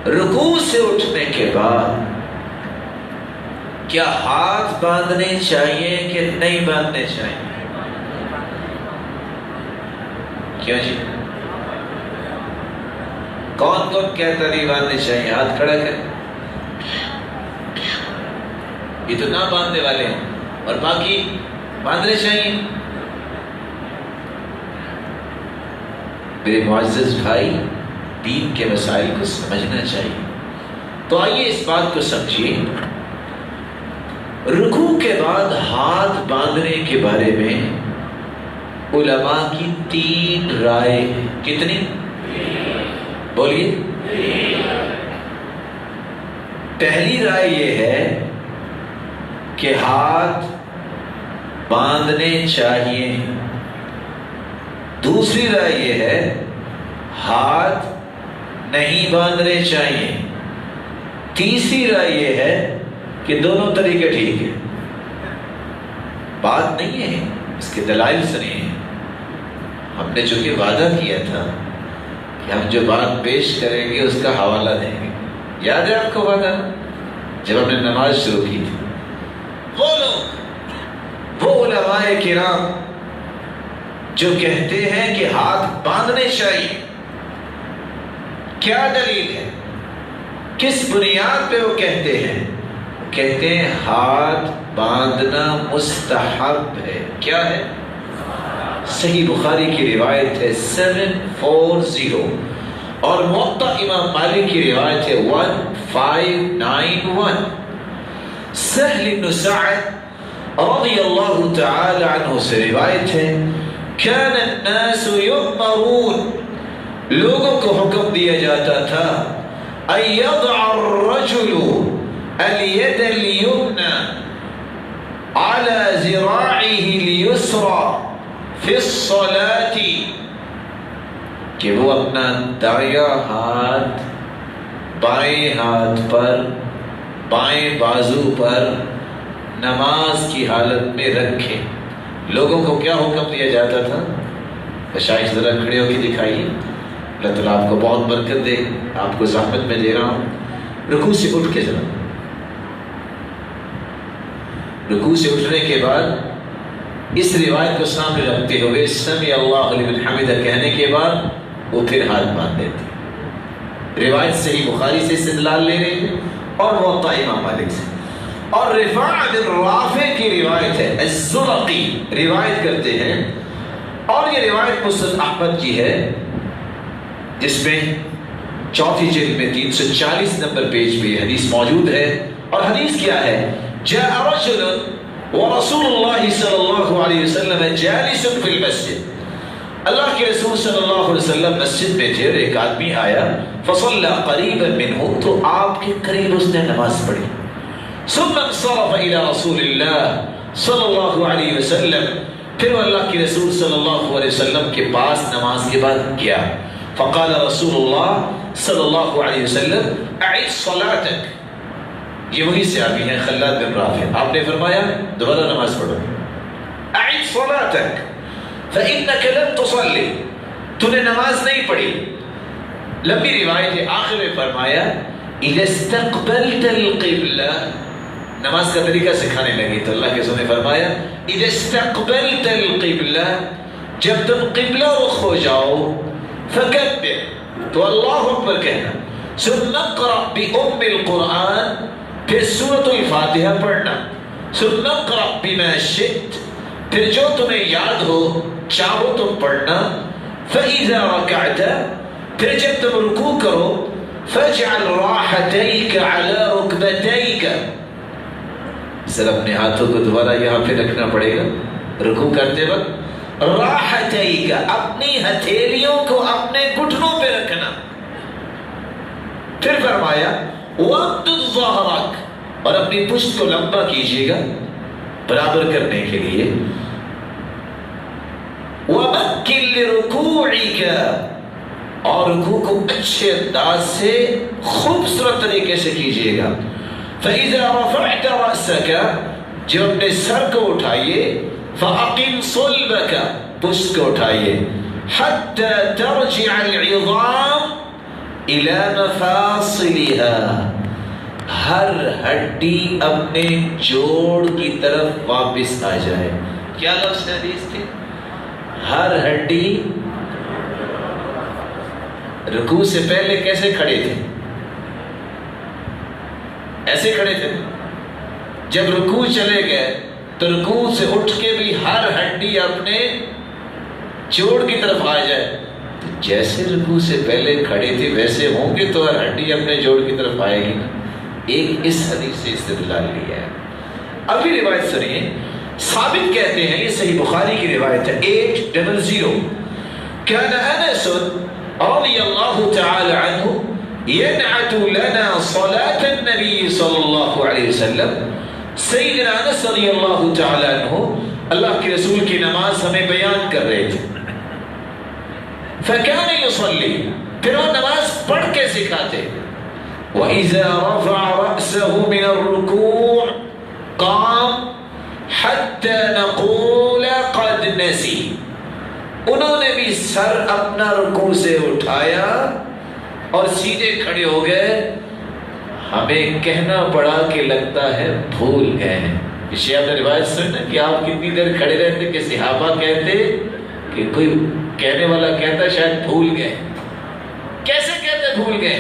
رکوع سے اٹھنے کے بعد کیا ہاتھ باندھنے چاہیے کہ نہیں باندھنے چاہیے؟ کیوں جی؟ کون کون کہتا نہیں باندھنے چاہیے؟ ہاتھ کھڑا کریں۔ یہ تو نہ باندھنے والے ہیں، اور باقی باندھنے چاہیے۔ میرے معزز بھائی، دین کے مسائل کو سمجھنا چاہیے۔ تو آئیے اس بات کو سمجھیے، رکوع کے بعد ہاتھ باندھنے کے بارے میں علماء کی 3 رائے ہیں۔ کتنی؟ بولیے۔ پہلی رائے یہ ہے کہ ہاتھ باندھنے چاہیے۔ دوسری رائے یہ ہے ہاتھ نہیں باندھنے چاہیے۔ تیسری رائے یہ ہے کہ دونوں طریقے ٹھیک ہیں۔ بات نہیں ہے، اس کے دلائل سنیے۔ ہم نے جو کہ وعدہ کیا تھا کہ ہم جو بات پیش کریں گے اس کا حوالہ دیں گے، یاد ہے آپ کو وعدہ؟ جب ہم نے نماز شروع کی تھی، وہ لوگ، وہ علماء کرام جو کہتے ہیں کہ ہاتھ باندھنے چاہیے، کیا دلیل ہے؟ کس بنیاد پہ وہ کہتے ہیں؟ کہتے ہیں ہاتھ باندھنا مستحب ہے۔ کیا ہے؟ صحیح بخاری کی روایت ہے 740، اور موطا امام مالک کی روایت ہے 1591۔ سہل بن سعد رضی اللہ تعالی عنہ سے روایت ہے، كان الناس يؤمرون، لوگوں کو حکم دیا جاتا تھا، ان يضع الرجل اليد اليمنى على ذراعه اليسرى في الصلاة، کہ وہ اپنا دایاں ہاتھ بائیں ہاتھ پر، بائیں بازو پر نماز کی حالت میں رکھے۔ لوگوں کو کیا حکم دیا جاتا تھا؟ مشائخ ذرا کھڑے ہو کے دکھائیے، اللہ تعالیٰ آپ کو بہت برکت دے، آپ کو زحمت میں دے رہا ہوں۔ رکوع سے اٹھ کے ذرا، رکوع سے اٹھنے کے بعد اس روایت کو سامنے رکھتے ہوئے سمع اللہ لمن حمدہ کہنے کے بعد وہ پھر ہاتھ باندھ دیتے۔ روایت صحیح بخاری سے استدلال لے رہے ہیں اور موطا امام مالک سے۔ اور رفاع بن رافع کی روایت ہے، الزرقی روایت کرتے ہیں، اور یہ روایت مسند احمد کی ہے، جس میں 4 جلد میں 340 نمبر پیج پہ یہ حدیث موجود ہے۔ اور حدیث کیا ہے؟ جاء رجل ورسول اللہ صلی اللہ علیہ وسلم جالس فی المسجد، اللہ کے رسول صلی اللہ علیہ وسلم مسجد میں تھے، اور ایک آدمی آیا، فصلى قریبا منہ، تو آپ کے قریب اس نے نماز پڑھی، ثم انصرف الى رسول اللہ صلی اللہ علیہ وسلم، پھر وہ اللہ کے رسول صلی اللہ علیہ وسلم کے پاس نماز کے بعد گیا، فقال رسول اللہ صلی اللہ علیہ وسلم اعد صلاتک، یہ وہی صحابی ہیں خلاد بن رافع، آپ نے فرمایا دوبارہ نماز پڑھو، اعد صلاتک فانک لم تصلی، تو نے نماز نہیں پڑھی۔ لمبی روایت ہے، آخر میں فرمایا اذا استقبلت القبلہ، نماز کا طریقہ سکھانے لگی، تو اللہ کے رسول نے فرمایا اذا استقبلت القبلہ، جب تم قبلہ رخ ہو جاؤ، فکبر، تو اللہ اکبر کہنا، ثم اقرأ بأم القرآن، پھر سورۃ الفاتحہ پڑھنا، ثم اقرأ بما شئت، پھر جو تمہیں یاد ہو چاہو تم پڑھنا، فإذا رکعت، پھر جب تم رکوع کرو، فاجعل راحتیک علی رکبتیک، صرف اپنے ہاتھوں کو دوبارہ یہاں پہ رکھنا پڑے گا رکوع کرتے وقت، راحتیک، اپنی ہتھیلیوں کو اپنے گھٹنوں پہ رکھنا، پھر فرمایا وَامْدُدْ ظَهْرَكَ، اور اپنی پشت کو لمبا کیجیے گا برابر کرنے کے لیے، وَمَكِّنْ لِرُكُوعِكَ، اور رکوع کو اچھے انداز سے خوبصورت طریقے سے کیجیے گا، فَإِذَا رَفَعْتَ رَأْسَكَ، جب اپنے سر کو اٹھائیے، فَأَقِمْ صُلْبَكَ، پشت کو اٹھائیے، حَتَّى تَرْجِعَ الْعِظَامُ، الی مفاصلها، ہر ہڈی اپنے جوڑ کی طرف واپس آ جائے. کیا لفظ حدیث تھی؟ ہر ہڈی. رکوع سے پہلے کیسے کھڑے تھے؟ ایسے کھڑے تھے. جب رکوع چلے گئے تو رکوع سے اٹھ کے بھی ہر ہڈی اپنے جوڑ کی طرف آ جائے. تو جیسے رکوع سے پہلے کھڑے تھے ویسے ہوں گے تو ہر ہڈی اپنے جوڑ کی طرف آئے گی نا. ایک اس حدیث سے استدلال لیا ہے. ابھی روایت سنیے. ثابت کہتے ہیں، یہ صحیح بخاری کی روایت ہے 800 كان انس رضی اللہ تعالی عنہ ينعت لنا صلاة النبي صلی اللہ علیہ وسلم. سیدنا انس رضی اللہ تعالی عنہ اللہ کے رسول کی نماز ہمیں بیان کر رہے تھے. فكان يصلي، پھر وہ نماز پڑھ کے سکھاتے. وَإِذَا رَفَعَ رَأْسَهُ مِنَ الرُّكُوعِ قَامَ حَتَّى نَقُولَ قَدْ نَسِي. انہوں نے بھی سر اپنا رکوع سے اٹھایا اور سیدھے کھڑے ہو گئے. ہمیں کہنا پڑا کہ لگتا ہے بھول گئے ہیں. اسے آپ نے روایت سننا کہ آپ کتنی دیر کھڑے رہتے کہ صحابہ کہتے کہ کوئی کہنے والا کہتا شاید بھول گئے. کیسے کہتے بھول گئے؟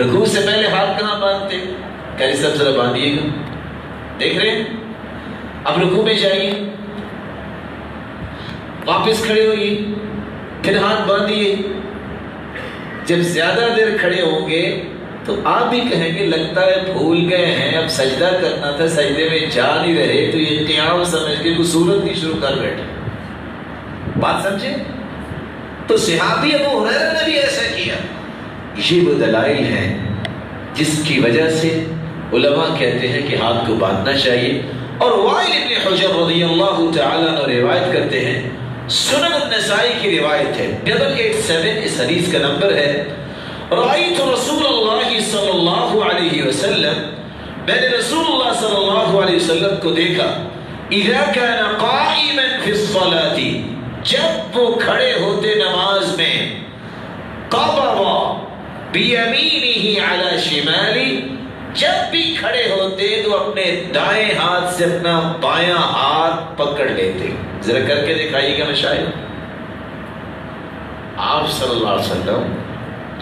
رکوع سے پہلے ہاتھ کہاں باندھتے؟ کہتے سب ذرا باندھیے گا. دیکھ رہے ہیں؟ اب رکوع میں جائیے، واپس کھڑے ہوئیے، پھر ہاتھ باندھیے. جب زیادہ دیر کھڑے ہوں گے تو آپ بھی کہیں گے لگتا ہے بھول گئے ہیں، اب سجدہ کرنا تھا سجدے میں جا نہیں رہے تو یہ قیام سمجھ کے کوئی صورت نہیں شروع کر بیٹھے. بات سمجھے؟ تو صحابی ابو ہریرہ نے بھی ایسا کیا. یہ وہ دلائل ہیں جس کی وجہ سے علماء کہتے ہیں کہ ہاتھ کو باندھنا چاہیے. اور وائل ابن حجر رضی اللہ تعالیٰ عنہ روایت کرتے ہیں، سنن النسائی کی روایت ہے 887، اس حدیث کا نمبر ہے. رأیت رسول اللہ صلی اللہ علیہ وسلم، میں نے رسول اللہ صلی اللہ علیہ وسلم کو دیکھا. اذا كان قائما في الصلاة، جب وہ کھڑے ہوتے نماز میں، قبض بیمینہ علی شمالی، جب بھی کھڑے ہوتے تو اپنے دائیں ہاتھ سے اپنا بایاں ہاتھ پکڑ لیتے. ذرا کر کے دکھائیے گا مشاہد. آپ صلی اللہ علیہ وسلم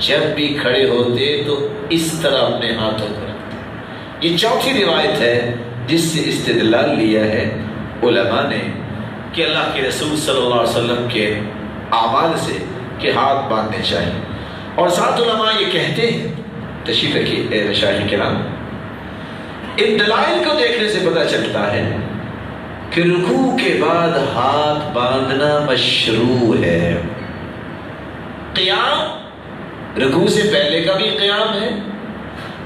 جب بھی کھڑے ہوتے تو اس طرح اپنے ہاتھوں کو رکھتے. یہ چوتھی روایت ہے جس سے استدلال لیا ہے علماء نے کہ اللہ کے رسول صلی اللہ علیہ وسلم کے اعمال سے کہ ہاتھ باندھنے چاہیے. اور ساتھ علماء یہ کہتے ہیں، تشریف رکھیے اے مشاہد کرام، ان دلائل کو دیکھنے سے پتہ چلتا ہے کہ رکوع کے بعد ہاتھ باندھنا مشروع ہے. قیام، رکوع سے پہلے کا بھی قیام ہے،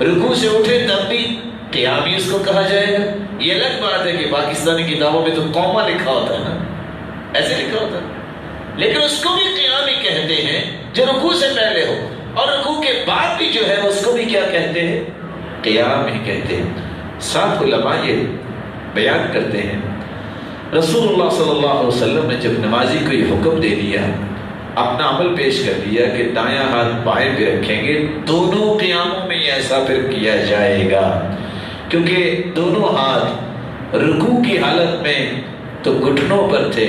رکوع سے اٹھے تب بھی قیام ہی اس کو کہا جائے گا. یہ الگ بات ہے کہ پاکستانی کتابوں میں تو قوما لکھا ہوتا ہے نا، ایسے لکھا ہوتا ہے، لیکن اس کو بھی قیام ہی کہتے ہیں جو رکوع سے پہلے ہو. اور رکوع کے بعد بھی جو ہے اس کو بھی کیا کہتے ہیں؟ قیام ہی کہتے ہیں. ساتھ علماء یہ بیان کرتے ہیں رسول اللہ صلی اللہ علیہ وسلم نے جب نمازی کو یہ حکم دے دیا، اپنا عمل پیش کر دیا کہ دایاں ہاتھ بائیں پہ رکھیں گے، دونوں قیاموں میں ایسا پھر کیا جائے گا. کیونکہ دونوں ہاتھ رکوع کی حالت میں تو گھٹنوں پر تھے،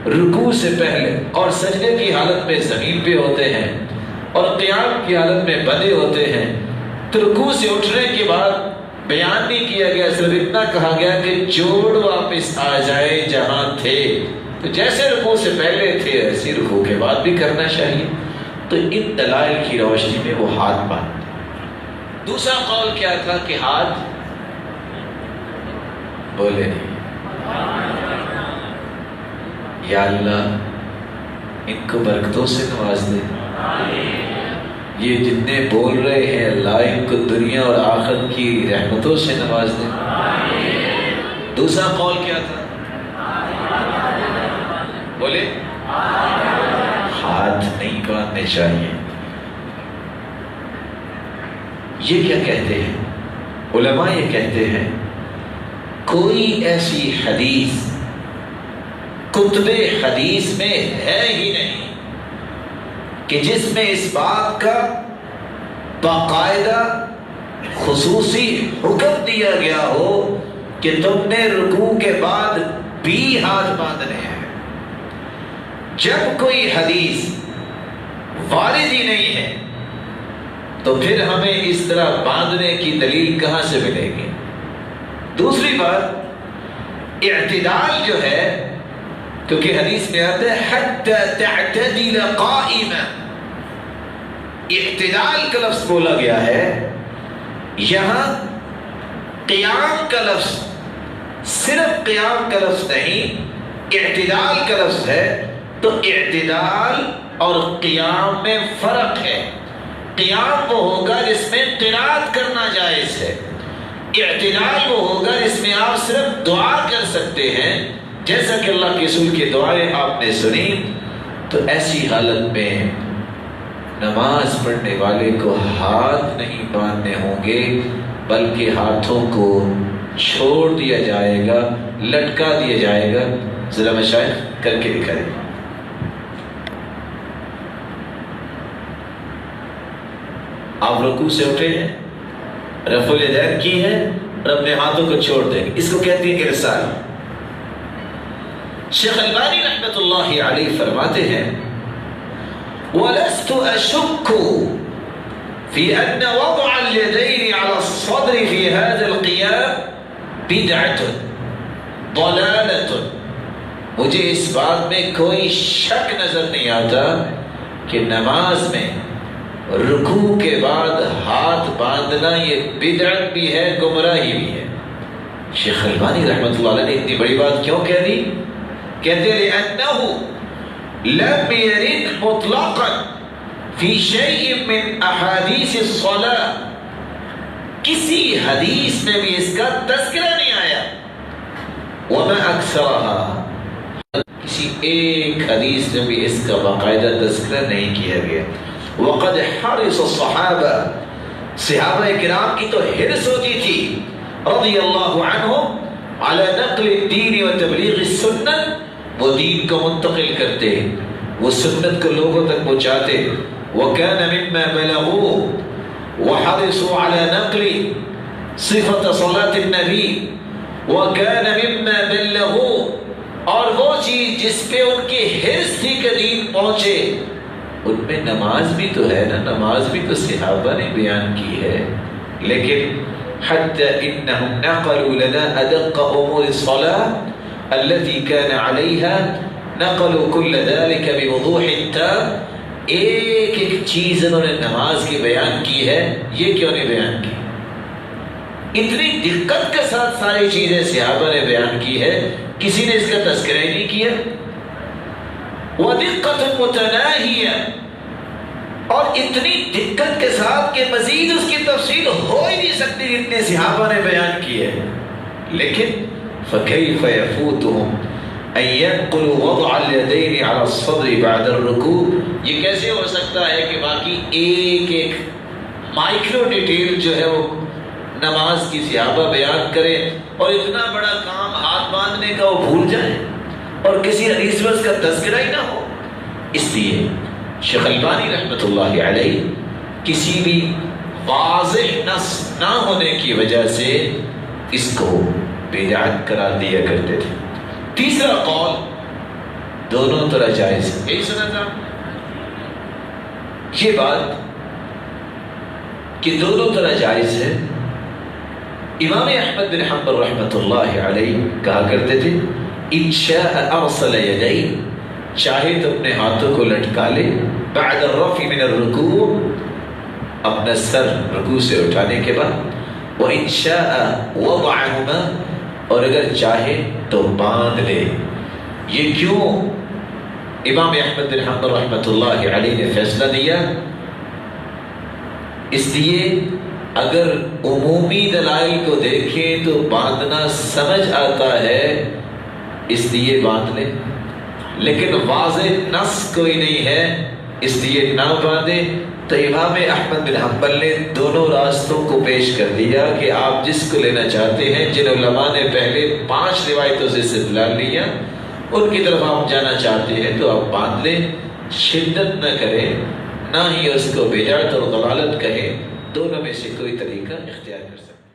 رکوع سے پہلے اور سجدے کی حالت میں زمین پہ ہوتے ہیں، اور قیام کی حالت میں بندھے ہوتے ہیں. تو رکوع سے اٹھنے کے بعد بیان نہیں کیا گیا، صرف اتنا کہا گیا کہ جوڑ واپس آ جائے جہاں تھے. تو جیسے رکوع سے پہلے تھے ایسے رکوع کے بعد بھی کرنا چاہیے. تو ان دلائل کی روشنی میں وہ ہاتھ باندھتے. دوسرا قول کیا تھا کہ ہاتھ بولے نہیں. یا اللہ ان کو برکتوں سے نواز دے. یہ جتنے بول رہے ہیں اللہ ان کو دنیا اور آخرت کی رحمتوں سے نواز دے. دوسرا قول کیا تھا؟ بولے ہاتھ نہیں باندھنے چاہیے. یہ کیا کہتے ہیں علماء؟ یہ کہتے ہیں کوئی ایسی حدیث کتب حدیث میں ہے ہی نہیں کہ جس میں اس بات کا باقاعدہ خصوصی حکم دیا گیا ہو کہ تم نے رکوع کے بعد بھی ہاتھ باندھنے ہیں۔ جب کوئی حدیث وارد ہی نہیں ہے تو پھر ہمیں اس طرح باندھنے کی دلیل کہاں سے ملے گی؟ دوسری بات، اعتدال جو ہے، کیونکہ حدیث میں آتا ہے حتی تعتدل قائما، اعتدال کا لفظ بولا گیا ہے، یہاں قیام کا لفظ، صرف قیام کا لفظ نہیں، اعتدال کا لفظ ہے۔ تو اعتدال اور قیام میں فرق ہے۔ قیام وہ ہوگا جس میں قرات کرنا جائز ہے، اعتدال وہ ہوگا جس میں آپ صرف دعا کر سکتے ہیں، جیسا کہ اللہ کے رسول کی دعائیں آپ نے سنی۔ تو ایسی حالت میں نماز پڑھنے والے کو ہاتھ نہیں باندھنے ہوں گے، بلکہ ہاتھوں کو چھوڑ دیا جائے گا، لٹکا دیا جائے گا۔ ذرا مشائخ کر کے دکھائیں۔ آپ رکوع سے اٹھے ہیں، رفع الیدین کی ہے اور اپنے ہاتھوں کو چھوڑ دیں گے، اس کو کہتے ہیں ارسال۔ شیخ البانی رحمۃ اللہ علیہ فرماتے ہیں وَلَسْتُ أَشُكُّ فِي أَنَّ وَضْعَ الْيَدَيْنِ عَلَى الصَّدْرِ فِي هَذَا الْقِيَامِ بِدْعَةٌ ضَلَالَةٌ، مجھے اس بات میں کوئی شک نظر نہیں آتا کہ نماز میں رکوع کے بعد ہاتھ باندھنا یہ بدعت بھی ہے، گمراہی بھی ہے۔ شیخ البانی رحمۃ اللہ علیہ نے اتنی بڑی بات کیوں کہہ دی؟ کہتے ہیں لِأَنَّهُ لَمْ يَرِدْ مُطْلَقًا فِي شَيْءٍ مِّنْ أَحَادِيثِ الصَّلَاةِ، کسی حدیث میں بھی اس کا تذکرہ نہیں آیا۔ وَمَا أَكْثَرَهَا، کسی ایک حدیث میں بھی اس کا باقاعدہ تذکرہ نہیں کیا گیا۔ وَقَدْ حَرِصَ الصَّحَابَةُ، صحابہ کرام کی تو حرص ہوتی تھی رضی اللہ عنہم علی نقل الدین و تبلیغ السنت، وہ دین کو منتقل کرتے، وہ سنت کو لوگوں تک پہنچاتے۔ وَكَانَ مِمَّا بَلَغُوا وَحَرِصُوا عَلَى نَقْلِ صِفَةَ صَلَاةِ النَّبِي وَكَانَ مِمَّا بَلَغُوا، اور وہ چیز جس پہ ان کی حرص تھی کہ دین پہنچے، ان میں نماز بھی تو ہے نا، نماز بھی تو صحابہ نے بیان کی ہے۔ لیکن حتی انہم نقلوا لنا ادق امور الصلاة التي كان عليها، نقلوا كل ذلك بوضوح تام، ایک ایک چیز انہوں نے نماز کی بیان کی ہے، یہ کیوں نہیں بیان کی؟ اتنی دقت کے ساتھ ساری چیزیں صحابہ نے بیان کی ہے، کسی نے اس کا تذکرہ ہی نہیں کیا۔ وَدِقَّةٌ مُتَنَاهِيَةٌ، اور اتنی دقت کے ساتھ کہ مزید اس کی تفصیل ہو ہی نہیں سکتی جتنے صحابہ نے بیان کی ہے۔ لیکن فَكَيْفَ يَفُوتُهُمْ أَن يَنْقُلُوا وَضْعَ الْيَدَيْنِ عَلَى الصَّدْرِ بَعْدَ الرُّكُوعِ، یہ کیسے ہو سکتا ہے کہ باقی ایک ایک مائکرو ڈیٹیل جو ہے وہ نماز کی صحابہ بیان کرے اور اتنا بڑا کام ہاتھ باندھنے کا وہ بھول جائیں اور کسی حدیث میں اس کا تذکرہ ہی نہ ہو؟ اس لیے شیخ البانی رحمۃ اللہ علیہ کسی بھی واضح نص نہ ہونے کی وجہ سے اس کو بدعت قرار دیا کرتے تھے۔ تیسرا قول، دونوں طرح جائز ہے، یہی سنا تھا یہ بات کہ دونوں طرح جائز ہے۔ امام احمد بن حنبل رحمۃ اللہ علیہ کہا کرتے تھے ان شاء ارسل یدیہ، چاہے تو اپنے ہاتھوں کو لٹکا لے، بعد الرفع من الرکوع، اپنا سر رکوع سے اٹھانے کے بعد، وان شاء وضعهما، اور اگر چاہے تو باندھ لے۔ یہ کیوں امام احمد بن حنبل رحمۃ اللہ علیہ نے فیصلہ دیا؟ اس لیے اگر عمومی دلائل کو دیکھیں تو باندھنا سمجھ آتا ہے، اس لیے باندھ لیں، لیکن واضح نص کوئی نہیں ہے اس لیے نہ باندھیں۔ تو امام احمد بن حنبل نے دونوں راستوں کو پیش کر دیا کہ آپ جس کو لینا چاہتے ہیں، جن علماء نے پہلے 5 روایتوں سے استدلال لیا، ان کی طرف آپ جانا چاہتے ہیں تو آپ باندھ لیں، شدت نہ کرے نہ ہی اس کو بدعت اور ضلالت کہے، دونوں میں سے کوئی طریقہ اختیار کر سکتے